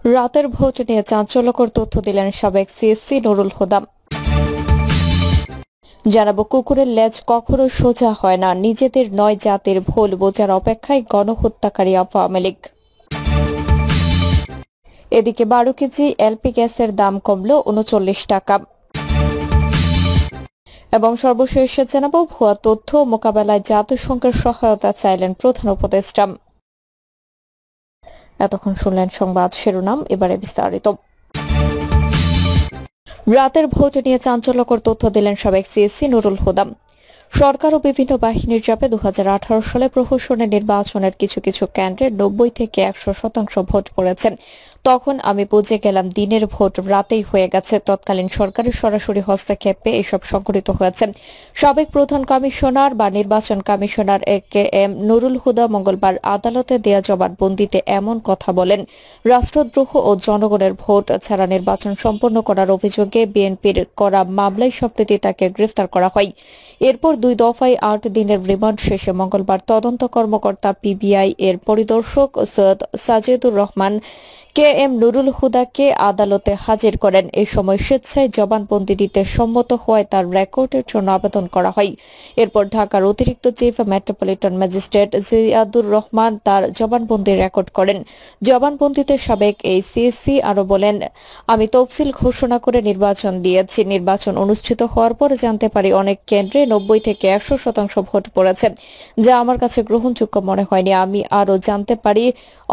রাতের ভোট নিয়ে চাঞ্চল্যকর তথ্য দিলেন সাবেক সিএসসি নুরুল হুদা। জানাবো, কুকুরের লেজ কখনো সোজা হয় না, নিজেদের নয় জাতির ভুল বোঝার অপেক্ষায় গণহত্যাকারী আওয়ামী লীগ। এদিকে 12 কেজি এলপি গ্যাসের দাম কমল 39 টাকা। এবং সর্বশেষ জানাবো, ভুয়া তথ্য মোকাবেলায় জাতিসংঘের সহায়তা চাইলেন প্রধান উপদেষ্টা। এতক্ষণ শুনলেন সংবাদ শিরোনাম, এবারে বিস্তারিত। রাতের ভোট নিয়ে চাঞ্চল্যকর তথ্য দিলেন সাবেক সিএসসি নুরুল হুদা। সরকার ও বিভিন্ন বাহিনীর চাপে 2018 সালে প্রহসনের নির্বাচনের কিছু কিছু কেন্দ্রে 90 থেকে 100% ভোট পড়েছে। তখন আমি বুঝে গেলাম দিনের ভোট রাতেই হয়ে গেছে। তৎকালীন সরকারের সরাসরি হস্তক্ষেপে এসব সংঘটিত হয়েছে। সাবেক প্রধান কমিশনার বা নির্বাচন commissioner K M Nurul Huda মঙ্গলবার আদালতে দেয়া জবানবন্দিতে এমন কথা বলেন। রাষ্ট্রদ্রোহ ও জনগণের ভোট ছাড়া নির্বাচন সম্পন্ন করার অভিযোগে বিএনপির করা মামলায় সম্প্রতি তাকে গ্রেফতার করা হয়। এরপর 2 দফায় 8 দিনের রিমান্ড শেষে মঙ্গলবার তদন্ত কর্মকর্তা পিবিআই এর পরিদর্শক সৈয়দ সাজেদুর রহমান কে এম নুরুল হুদাকে আদালতে হাজির করেন। এই সময় স্বেচ্ছায় জবানবন্দি দিতে সম্মত হওয়ায় তার রেকর্ডের জন্য আবেদন করা হয়। এরপর ঢাকার অতিরিক্ত chief metropolitan magistrate Ziadur Rahman তার জবানবন্দি রেকর্ড করেন। জবানবন্দিতে সাবেক এই সিএসসি আরো বলেন, আমি তফসিল ঘোষণা করে নির্বাচন দিয়েছি। নির্বাচন অনুষ্ঠিত হওয়ার পর জানতে পারি অনেক কেন্দ্রে 90 থেকে 100% ভোট পড়েছে, যা আমার কাছে গ্রহণযোগ্য মনে হয়নি। আমি আরো জানতে পারি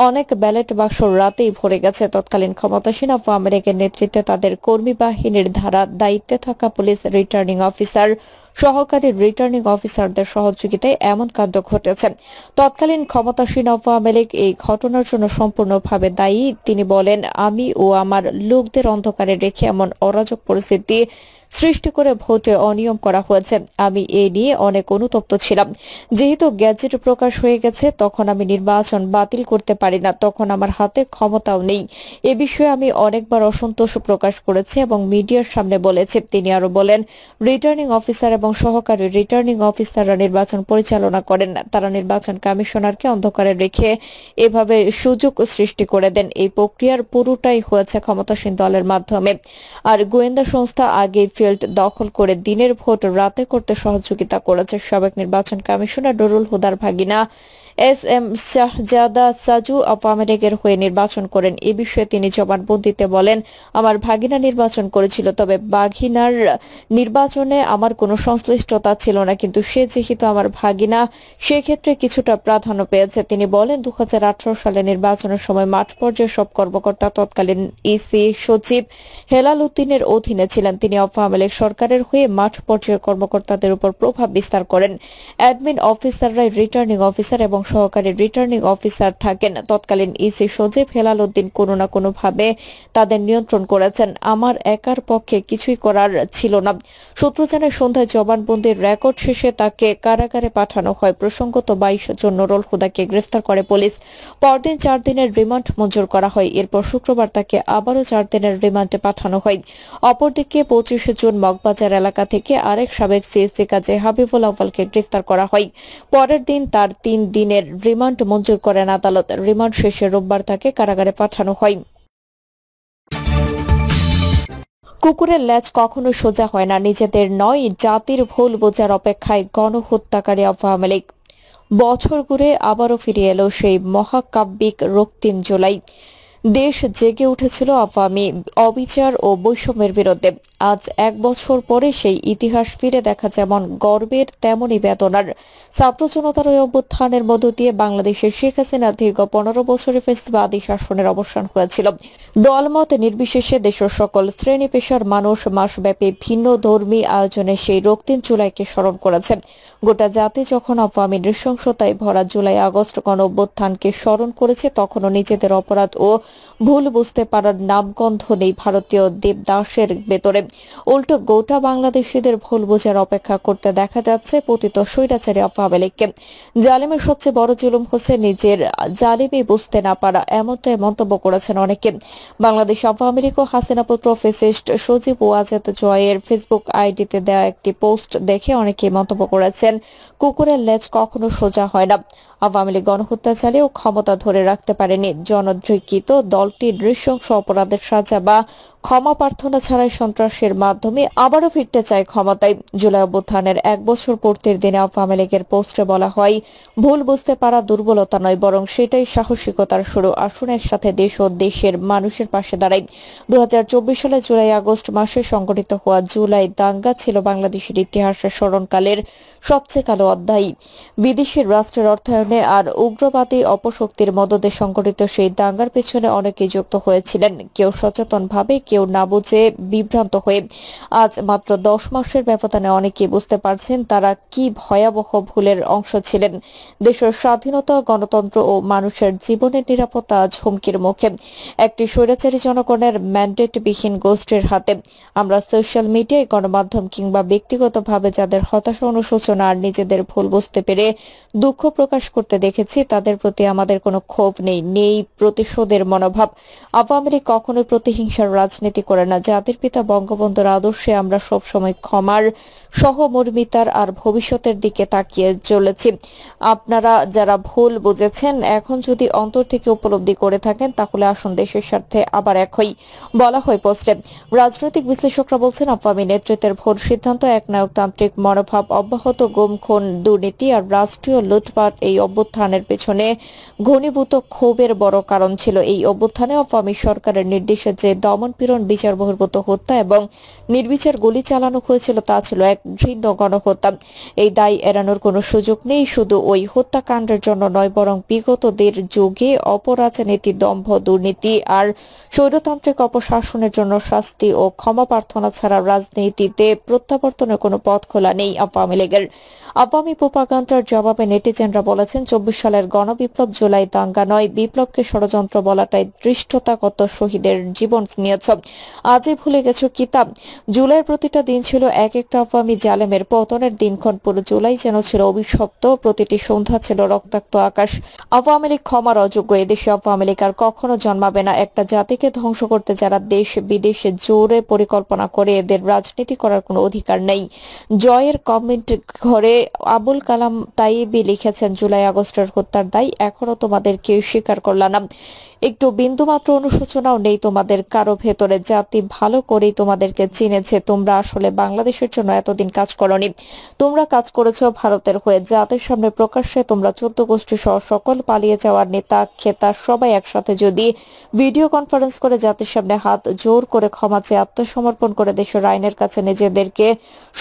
অনেক ব্যালট বাক্স রাতেই ভরে গেছে। তৎকালীন ক্ষমতাসীন আওয়ামী লীগের নেতৃত্বে তাদের কর্মী বাহিনীর ধারা দায়িত্বে থাকা পুলিশ রিটার্নিং অফিসার, সহকারী রিটার্নিং অফিসারদের সহযোগিতায় এমন কাণ্ড ঘটেছে। তৎকালীন ক্ষমতাসীন আওয়ামী লীগ এই ঘটনার জন্য সম্পূর্ণভাবে দায়ী। তিনি বলেন, আমি ও আমার লোকদের অন্ধকারে রেখে এমন অরাজক পরিস্থিতি সৃষ্টি করে ভোটে অনিয়ম করা হয়েছে। আমি এ নিয়ে অনেক অনুতপ্ত ছিলাম। যেহেতু গ্যাজেট প্রকাশ হয়ে গেছে, তখন আমি নির্বাচন বাতিল করতে পারি না। তখন আমার হাতে ক্ষমতাও নেই। এ বিষয়ে আমি অনেকবার অসন্তোষ প্রকাশ করেছি এবং মিডিয়ার সামনে বলেছি। তিনি আরো বলেন, রিটার্নিং অফিসার এবং সহকারী রিটার্নিং অফিসাররা নির্বাচন পরিচালনা করেন না। তারা নির্বাচন কমিশনারকে অন্ধকারে রেখে এভাবে সুযোগ সৃষ্টি করে দেন। এই প্রক্রিয়ার পুরোটাই হয়েছে ক্ষমতাসীন দলের মাধ্যমে। আর গোয়েন্দা সংস্থা আগে ফিল্ড দখল করে দিনের ভোট রাতে করতে সহযোগিতা করেছে। সাবেক নির্বাচন কমিশনার নুরুল হুদার ভাগিনা এস এম শাহজাদা সাজু আওয়ামী লীগের হয়ে নির্বাচন করেন। এ বিষয়ে তিনি জবানবন্দিতে বলেন, আমার ভাগিনা নির্বাচন করেছিল, তবে ভাগিনার নির্বাচনে আমার কোনো সংশ্লিষ্টতা ছিল না। কিন্তু সে যেহেতু আমার ভাগিনা, সেক্ষেত্রে কিছুটা প্রাধান্য পেয়েছে। তিনি বলেন, 2018 সালে নির্বাচনের সময় মাঠ পর্যায়ে সব কর্মকর্তা তৎকালীন ইসি সচিব হেলাল উদ্দিনের অধীনে ছিলেন। তিনি আওয়ামী লীগ সরকারের হয়ে মাঠ পর্যায়ের কর্মকর্তাদের উপর প্রভাব বিস্তার করেন। অ্যাডমিন অফিসাররাই রিটার্নিং অফিসার এবং সহকারী রিটার্নিং অফিসার থাকেন। তৎকালীন ইসি সচিব হেলাল উদ্দিন কোনো না কোনো ভাবে তাদের নিয়ন্ত্রণ করেছেন। আমার একার পক্ষে কিছুই করার ছিল না। সূত্র জানায়, সন্ধ্যায় জবানবন্দির রেকর্ড শেষে তাকে কারাগারে পাঠানো হয়। প্রসঙ্গত 22 জন নুরুল হুদাকে গ্রেফতার করে পুলিশ। পরদিন 4 দিনের রিমান্ড মঞ্জুর করা হয়। এরপর শুক্রবার তাকে আবারও 4 দিনের রিমান্ডে পাঠানো হয়। অপরদিকে 25 জুন মগবাজার এলাকা থেকে আরেক সাবেক সিএসসি কাজী হাবিবুল আউয়ালকে গ্রেফতার করা হয়। পরের দিন তার 3 দিনের রিমান্ড মঞ্জুর করেন আদালত। রিমান্ড শেষে রোববার তাকে কারাগারে পাঠানো হয়। কুকুরের লেজ কখনো সোজা হয় না, নিজেদের নয় জাতির ভুল বোঝার অপেক্ষায় গণহত্যাকারী আওয়ামী লীগ। বছর ঘুরে আবারও ফিরে এলো সেই মহাকাব্যিক রক্তিম জুলাই। দেশ জেগে উঠেছিল আওয়ামী অবিচার ও বৈষম্যের বিরুদ্ধে। আজ 1 বছর পরে সেই ইতিহাস ফিরে দেখা যেমন গর্বের তেমনই বেদনার। ছাত্র জনতার ওই অভ্যুত্থানের মধ্য দিয়ে বাংলাদেশের শেখ হাসিনার দীর্ঘ 15 বছরের ফ্যাসিবাদী শাসনের অবসান হয়েছিল। দলমত নির্বিশেষে দেশের সকল শ্রেণী পেশার মানুষ মাসব্যাপী ভিন্ন ধর্মী আয়োজনে সেই রক্তিম জুলাইকে স্মরণ করেছে। গোটা জাতি যখন আওয়ামী নৃশংসতায় ভরা জুলাই আগস্ট গণ অভ্যুত্থানকে স্মরণ করেছে, তখনও নিজেদের অপরাধ ও ভুল বুঝতে পারার নামগন্ধ নেই ভারতীয় দেবদাসের ভেতরে। উল্টো গোটা বাংলাদেশিদের ভুল বোঝার অপেক্ষা করতে দেখা যাচ্ছে পতিত স্বৈরাচারী আওয়ামী লীগকে। জালিমের সবচেয়ে বড় জুলুম হচ্ছে নিজের জালিমি বুঝতে না পারা, এমনটাই মন্তব্য করেছেন অনেকে। বাংলাদেশ আওয়ামী লীগ ও হাসিনা পুত্র ফেসিস্ট সজীব ওয়াজেদ জয়ের ফেসবুক আইডিতে দেওয়া একটি পোস্ট দেখে অনেকেই মন্তব্য করেছেন, কুকুরের লেজ কখনো সোজা হয় না। আওয়ামী লীগ গণহত্যা চালিয়েও ক্ষমতা ধরে রাখতে পারেনি। জনধিকৃত দলটি নৃশংস অপরাধের সাজা বা ক্ষমা প্রার্থনা ছাড়াই সন্ত্রাসের মাধ্যমে আবারও ফিরতে চায় ক্ষমতায়। জুলাই অভ্যুত্থানের 1 বছর পূর্তির দিনে আওয়ামী লীগের পোস্টে বলা হয়, ভুল বুঝতে পারা দুর্বলতা নয়, বরং সেটাই সাহসিকতার শুরু। আসুন একসাথে দেশ ও দেশের মানুষের পাশে দাঁড়াই। 2024 সালে জুলাই আগস্ট মাসে সংঘটিত হওয়া জুলাই দাঙ্গা ছিল বাংলাদেশের ইতিহাসের স্মরণকালের সবচেয়ে কালো অধ্যায়। বিদেশি রাষ্ট্রের অর্থায়নে আর উগ্রবাদী অপশক্তির মদদে সংঘটিত সেই দাঙ্গার পেছনে অনেকেই যুক্ত হয়েছিলেন, কেউ সচেতনভাবে, কেউ না বুঝে বিভ্রান্ত হয়ে। আজ মাত্র 10 মাসের ব্যবধানে অনেকেই বুঝতে পারছেন তারা কি ভয়াবহ ভুলের অংশ ছিলেন। দেশের স্বাধীনতা, গণতন্ত্র ও মানুষের জীবনের নিরাপত্তা আজ হুমকির মুখে একটি স্বৈরাচারী জনগণের ম্যান্ডেটবিহীন গোষ্ঠীর হাতে। আমরা সোশ্যাল মিডিয়ায়, গণমাধ্যম কিংবা ব্যক্তিগতভাবে যাদের হতাশা, অনুশোচনা আর নিজেদের ভুল বুঝতে পেরে দুঃখ প্রকাশ করতে দেখেছি, তাদের প্রতি আমাদের কোনো ক্ষোভ নেই প্রতিশোধের মনোভাব। আওয়ামী লীগ কখনোই প্রতিহিংসার রাজনীতি করে না। জাতির পিতা বঙ্গবন্ধুর আদর্শে আমরা সবসময় ক্ষমার, সহমর্মিতার আর ভবিষ্যতের দিকে তাকিয়ে চলেছি। আপনারা যারা ভুল বুঝেছেন, এখন যদি অন্তর থেকে উপলব্ধি করে থাকেন, তাহলে আসুন দেশের স্বার্থে আবার এক হই, বলা হয় পোস্টে। রাজনৈতিক বিশ্লেষকরা বলছেন, আওয়ামী নেতৃত্বের ভুল সিদ্ধান্ত, একনায়কতান্ত্রিক মনোভাব, অব্যাহত গুম, খুন, দুর্নীতি আর রাষ্ট্রীয় লুটপাট এই অভ্যুত্থানের পেছনে ঘনীভূত ক্ষোভের বড় কারণ ছিল। এই অভ্যুত্থানে আওয়ামী সরকারের নির্দেশে যে দমন-পীড়ন, বিচার বহির্ভূত হত্যা এবং নির্বিচার গুলি চালানো হয়েছিল, তা ছিল এক ঘৃণ্য গণহত্যা। এই দায় এড়ানোর কোনো সুযোগ নেই। শুধু ওই হত্যাকাণ্ডের জন্য নয়, বরং বিগত 1.5 যুগে অপরাজনীতি, দম্ভ, দুর্নীতি আর স্বৈরতান্ত্রিক অপশাসনের জন্য শাস্তি ও ক্ষমা প্রার্থনা ছাড়া রাজনীতিতে প্রত্যাবর্তনের কোনো পথ খোলা নেই আওয়ামী লীগের। আওয়ামী প্রোপাগান্ডার জবাবে নেটিজেনরা বলেছেন, 24 সালের গণবিপ্লব জুলাই দাঙ্গা নয়, বিপ্লবকে ষড়যন্ত্র বলাটাই ধৃষ্টতা, কত শহীদের জীবন নিয়েছ। আজই ভুলে গেছো কিতাব। জুলাইয়ের প্রতিটা দিন ছিল এক একটা আওয়ামী জালেমের পতনের দিনক্ষণ। পুরো জুলাই যেন ছিল অভিশপ্ত, প্রতিটি সন্ধ্যা ছিল রক্তাক্ত আকাশ। আওয়ামী লীগ ক্ষমার অযোগ্য। এদেশে আওয়ামী লীগ আর কখনো জন্মাবে না। একটা জাতিকে ধ্বংস করতে যারা দেশ বিদেশে জোরে পরিকল্পনা করে, এদের রাজনীতি করার কোনো অধিকার নেই। জয়ের কমেন্ট ঘরে আবুল কালাম তাইবি লিখেছেন, জুলাই আগস্টের হত্যার দায় এখনো তোমাদের কেউ স্বীকার করল না। একটু বিন্দুমাত্র অনুশোচনাও নেই তোমাদের কারো ভেতরে। জাতি ভালো করেই তোমাদেরকে চিনেছে। তোমরা আসলে বাংলাদেশের জন্য এতদিন কাজ করনি, তোমরা কাজ করেছ ভারতের হয়ে। জাতির সামনে প্রকাশ্যে তোমরা 14 গোষ্ঠী সহ সকল পালিয়ে যাওয়ার নেতা খেতা সবাই একসাথে যদি ভিডিও কনফারেন্স করে জাতির সামনে হাত জোর করে ক্ষমা চেয়ে আত্মসমর্পণ করে দেশের আইনের কাছে নিজেদেরকে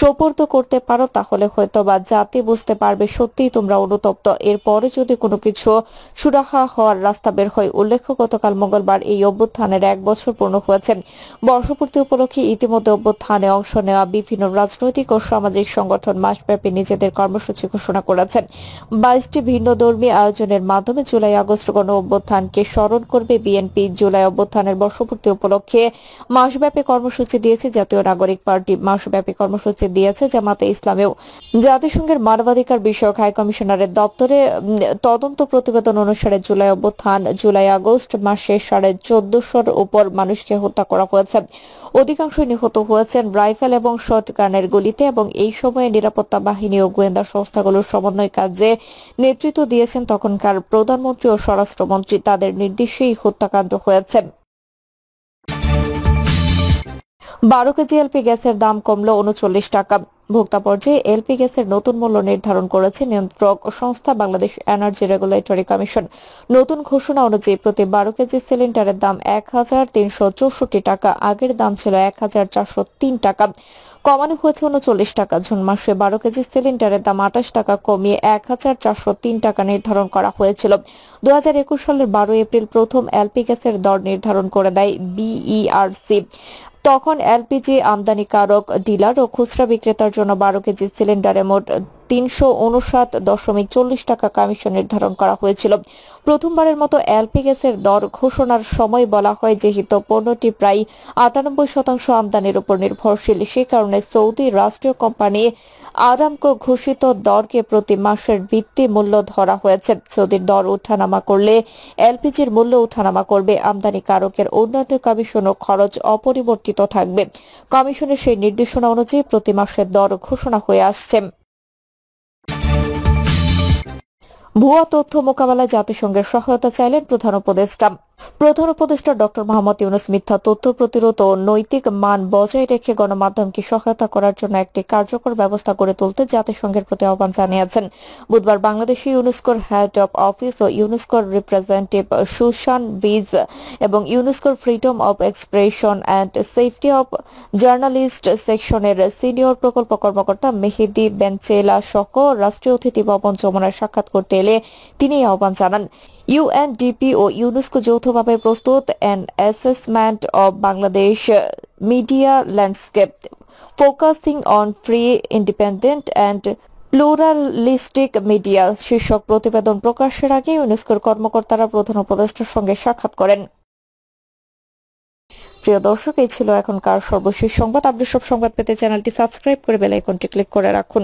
সোপর্দ করতে পারো, তাহলে হয়তো বা জাতি বুঝতে পারবে সত্যিই তোমরা অনুতপ্ত। এরপরে যদি কোনো কিছু সুরাহা হওয়ার রাস্তা বের হয়। উল্লেখ্য, গতকাল মঙ্গলবার এই অভ্যুত্থানের 1 বছর পূর্ণ হয়েছে। বর্ষপূর্তি উপলক্ষে ইতিমধ্যে অভ্যুত্থানে অংশ নেওয়া বিভিন্ন রাজনৈতিক ও সামাজিক সংগঠন মাসব্যাপী নিজেদের কর্মসূচি ঘোষণা করেছেন। 22টি ভিন্ন ধর্মী আয়োজনের মাধ্যমে জুলাই আগস্ট গণ অভ্যুত্থানকে স্মরণ করবে বিএনপি। জুলাই অভ্যুত্থানের বর্ষপূর্তি উপলক্ষে মাসব্যাপী কর্মসূচি দিয়েছে জাতীয় নাগরিক পার্টি, মাসব্যাপী কর্মসূচি দিয়েছে জামাতে ইসলামেও। জাতিসংঘের মানবাধিকার বিষয়ক হাই কমিশনারের দপ্তরে তদন্ত প্রতিবেদন অনুসারে জুলাই অভ্যুত্থান জুলাই আগস্ট মাসে 1450-র উপর মানুষকে হত্যা করা হয়েছে। অধিকাংশই নিহত হয়েছেন রাইফেল এবং শটগানের গুলিতে, এবং এই সময়ে নিরাপত্তা বাহিনী ও গোয়েন্দা সংস্থাগুলোর সমন্বয় কাজে নেতৃত্ব দিয়েছেন তখনকার প্রধানমন্ত্রী ও স্বরাষ্ট্রমন্ত্রী। তাদের নির্দেশেই হত্যাকাণ্ড হয়েছে। 12 কেজি এলপি গ্যাসের দাম কমল 39 টাকা। ভোক্তা পর্যায়ে এলপি গ্যাসের নতুন মূল্য নির্ধারণ করেছে নিয়ন্ত্রক সংস্থা বাংলাদেশ এনার্জি রেগুলেটরি কমিশন। নতুন ঘোষণা অনুযায়ী প্রতি 12 কেজি সিলিন্ডারের দাম 1364 টাকা। আগের দাম ছিল 1403 টাকা। কমানো হয়েছে 39 টাকা। জুন মাসে 12 কেজি সিলিন্ডারের দাম 28 টাকা কমিয়ে 1403 টাকা নির্ধারণ করা হয়েছিল। 2021 সালের 12 এপ্রিল প্রথম এলপি গ্যাসের দর নির্ধারণ করে দেয় বিইআরসি। তখন এলপিজি আমদানিকারক, ডিলার ও খুচরা বিক্রেতার জন্য 12 কেজি সিলিন্ডারে মোট 359.40 টাকা কমিশন নির্ধারণ করা হয়েছিল। প্রথমবারের মতো এলপি গ্যাসের দর ঘোষণার সময় বলা হয়, যেহেতু পণ্যটি প্রায় 98% আমদানির উপর নির্ভরশীল, সে কারণে সৌদি রাষ্ট্রীয় কোম্পানি আরামকো ঘোষিত দরকে প্রতি মাসের ভিত্তি মূল্য ধরা হয়েছে। সৌদির দর ওঠানামা করলে এলপিজির মূল্য ওঠানামা করবে। আমদানিকারকের অন্যান্য কমিশন ও খরচ অপরিবর্তিত থাকবে। কমিশনের সেই নির্দেশনা অনুযায়ী প্রতি মাসের দর ঘোষণা হয়ে আসছে। ভুয়া তথ্য মোকাবেলায় জাতিসংঘের সহায়তা চাইলেন প্রধান উপদেষ্টা। প্রধান উপদেষ্টা ডক্টর মোহাম্মদ ইউনূস মিথ্যা তথ্য প্রতিরোধ ও নৈতিক মান বজায় রেখে গণমাধ্যমকে সহায়তা করার জন্য একটি কার্যকর ব্যবস্থা গড়ে তুলতে জাতিসংঘের প্রতি আহ্বান জানিয়েছেন। বুধবার বাংলাদেশে ইউনেস্কোর হেড অব অফিস ও ইউনেস্কোর রিপ্রেজেন্টেটিভ সুশান বিজ এবং ইউনেস্কোর freedom of expression and safety of journalist সেকশনের সিনিয়র প্রকল্প কর্মকর্তা মেহেদি বেনচেলা সহ রাষ্ট্রীয় অতিথি ভবন যমুনায় সাক্ষাৎ করতে এলে তিনি এই আহ্বান জানান। ইউএনডিপি ও ইউনেস্কো যৌথভাবে প্রস্তুত an assessment of Bangladesh media landscape focusing on free independent and pluralistic media শীর্ষক প্রতিবেদন প্রকাশের আগে ইউনেস্কোর কর্মকর্তারা প্রধান উপদেষ্টার সঙ্গে সাক্ষাৎ করেন। প্রিয় দর্শক, এই ছিল এখনকার সর্বশেষ সংবাদ। আপনি সব সংবাদ পেতে চ্যানেলটি সাবস্ক্রাইব করে বেল আইকনটি ক্লিক করে রাখুন।